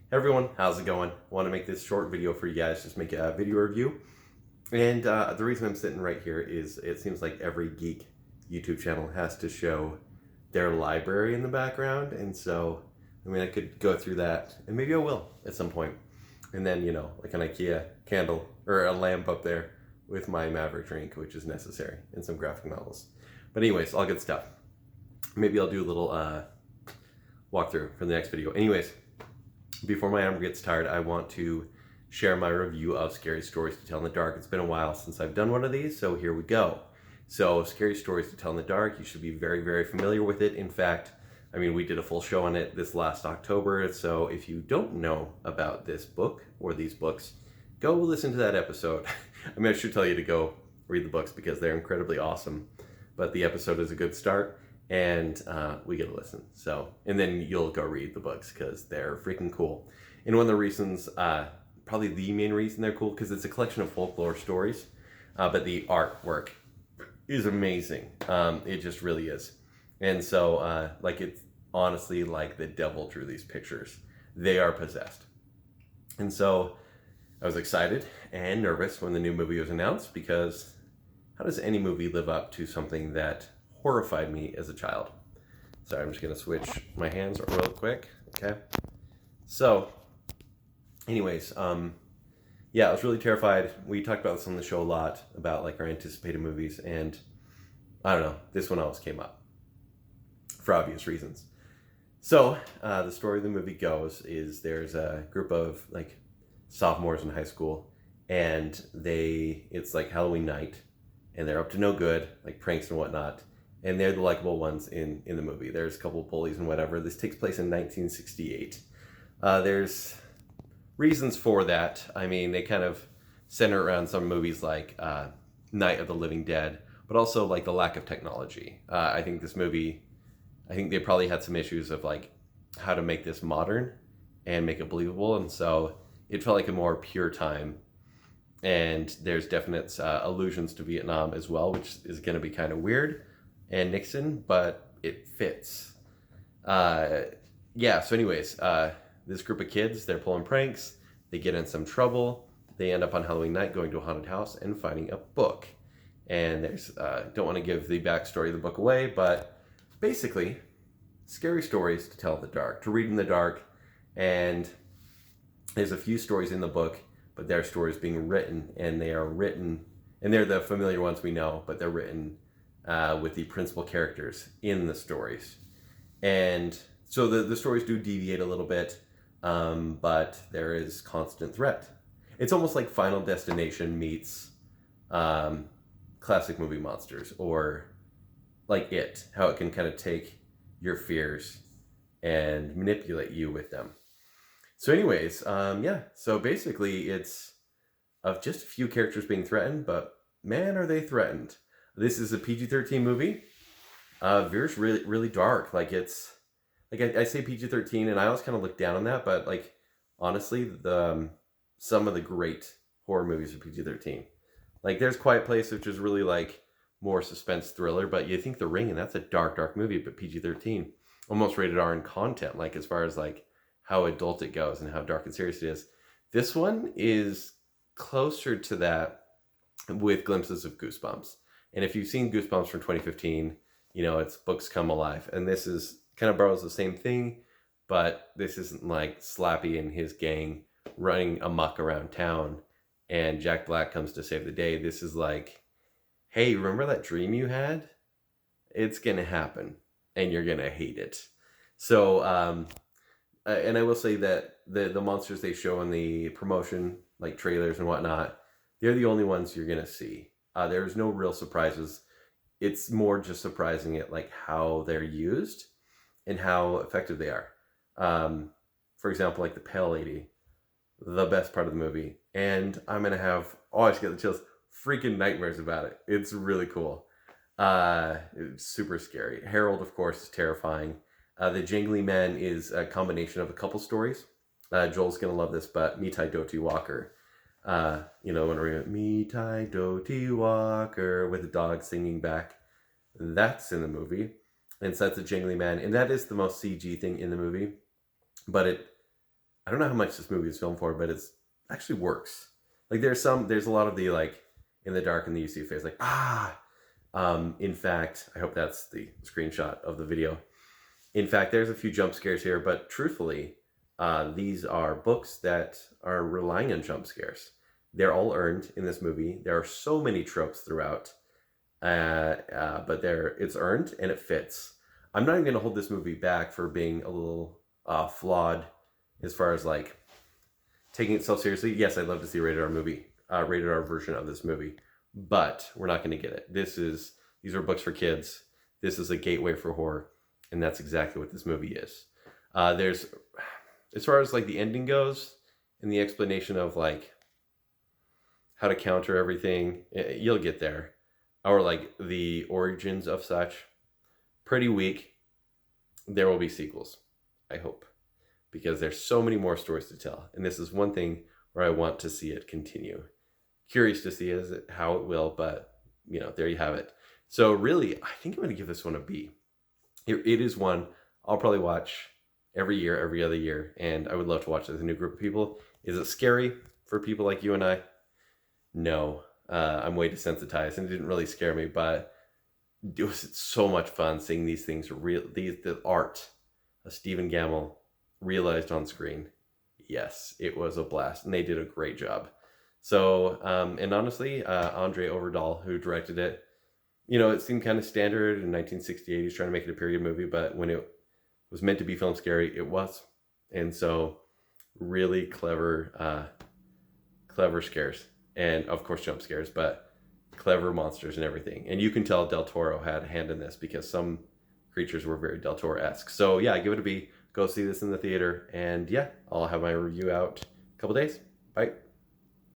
Hey everyone, how's it going? Want to make this short video for you guys, just make a video review. And the reason I'm sitting right here is it seems like every geek YouTube channel has to show their library in the background. And so, I could go through that, and maybe I will at some point. And then, like an IKEA candle or a lamp up there with my Maverick drink, which is necessary, and some graphic novels. But anyways, all good stuff. Maybe I'll do a little walkthrough for the next video. Anyways, before my arm gets tired, I want to share my review of Scary Stories to Tell in the Dark. It's been a while since I've done one of these, so here we go. So, Scary Stories to Tell in the Dark, you should be very, very familiar with it. In fact, we did a full show on it this last October, so if you don't know about this book or these books, go listen to that episode. I should tell you to go read the books because they're incredibly awesome, but the episode is a good start, and we get a listen. So, and then you'll go read the books because they're freaking cool. And one of the reasons, probably the main reason they're cool, because it's a collection of folklore stories, but the artwork is amazing. It just really is. And so, it's honestly like the devil drew these pictures. They are possessed. And so I was excited and nervous when the new movie was announced, because how does any movie live up to something that horrified me as a child? Sorry, I'm just going to switch my hands real quick. Okay. So, anyways, yeah, I was really terrified. We talked about this on the show a lot, about like our anticipated movies, and I don't know, this one always came up for obvious reasons. So, the story of the movie goes is there's a group of like sophomores in high school, and it's like Halloween night, and they're up to no good, like pranks and whatnot, and they're the likable ones in the movie. There's a couple of bullies and whatever. This takes place in 1968. There's reasons for that. They kind of center around some movies like Night of the Living Dead, but also like the lack of technology. I think this movie, I think they probably had some issues of like how to make this modern and make it believable, and so it felt like a more pure time. And there's definite allusions to Vietnam as well, which is going to be kind of weird, and Nixon, but it fits. Yeah, so anyways, this group of kids, they're pulling pranks, they get in some trouble, they end up on Halloween night going to a haunted house and finding a book. And there's, don't want to give the backstory of the book away, but basically, scary stories to tell in the dark, to read in the dark. And there's a few stories in the book, but they're stories being written, and they're the familiar ones we know, but they're written with the principal characters in the stories. And so the stories do deviate a little bit, but there is constant threat. It's almost like Final Destination meets classic movie monsters, or like It, how it can kind of take your fears and manipulate you with them. So anyways, yeah, so basically it's of just a few characters being threatened, but man, are they threatened. This is a PG-13 movie. Veer's really, really dark. Like, it's, like I say PG-13, and I always kind of look down on that, but like, honestly, some of the great horror movies are PG-13. Like, there's Quiet Place, which is really like more suspense thriller, but you think The Ring, and that's a dark, dark movie, but PG-13. Almost rated R in content, like as far as like how adult it goes and how dark and serious it is. This one is closer to that, with glimpses of Goosebumps. And if you've seen Goosebumps from 2015, it's Books Come Alive. And this is kind of borrows the same thing, but this isn't like Slappy and his gang running amok around town and Jack Black comes to save the day. This is like, hey, remember that dream you had? It's going to happen, and you're going to hate it. So, and I will say that the monsters they show in the promotion, like trailers and whatnot, they're the only ones you're going to see. There's no real surprises. It's more just surprising at like how they're used and how effective they are. For example, like the Pale Lady, the best part of the movie. And I'm going to have, I just get the chills, freaking nightmares about it. It's really cool. It's super scary. Harold, of course, is terrifying. The Jangly Man is a combination of a couple stories. Joel's going to love this, but Mitai Doti Walker. When we're Mitai Doti Walker with the dog singing back, that's in the movie. And so that's a Jangly Man. And that is the most CG thing in the movie. But I don't know how much this movie is filmed for, but it's actually works. Like there's a lot of the like in the dark and the you see face like in fact, I hope that's the screenshot of the video. In fact, there's a few jump scares here, but truthfully, these are books that are relying on jump scares. They're all earned in this movie. There are so many tropes throughout, but it's earned and it fits. I'm not even going to hold this movie back for being a little flawed as far as like taking itself seriously. Yes, I'd love to see a rated R movie, rated R version of this movie, but we're not going to get it. These are books for kids. This is a gateway for horror, and that's exactly what this movie is. There's, as far as like the ending goes, and the explanation of like how to counter everything, you'll get there, or like the origins of such, pretty weak. There will be sequels, I hope, because there's so many more stories to tell, and this is one thing where I want to see it continue. Curious to see how it will, but you know, there you have it. So really, I think I'm going to give this one a B. It is one I'll probably watch every year, every other year, and I would love to watch it with a new group of people. Is it scary for people like you and I? No, I'm way desensitized, and it didn't really scare me, but it was so much fun seeing these things the art of Stephen Gammell realized on screen. Yes, it was a blast, and they did a great job. So, and honestly, Andre Overdahl, who directed it, you know, it seemed kind of standard in 1968. He's trying to make it a period movie, but when it was meant to be film scary, it was. And so, really clever, clever scares, and of course jump scares, but clever monsters and everything. And you can tell Del Toro had a hand in this because some creatures were very Del Toro-esque. So yeah, give it a B. Go see this in the theater, and yeah, I'll have my review out in a couple days. Bye.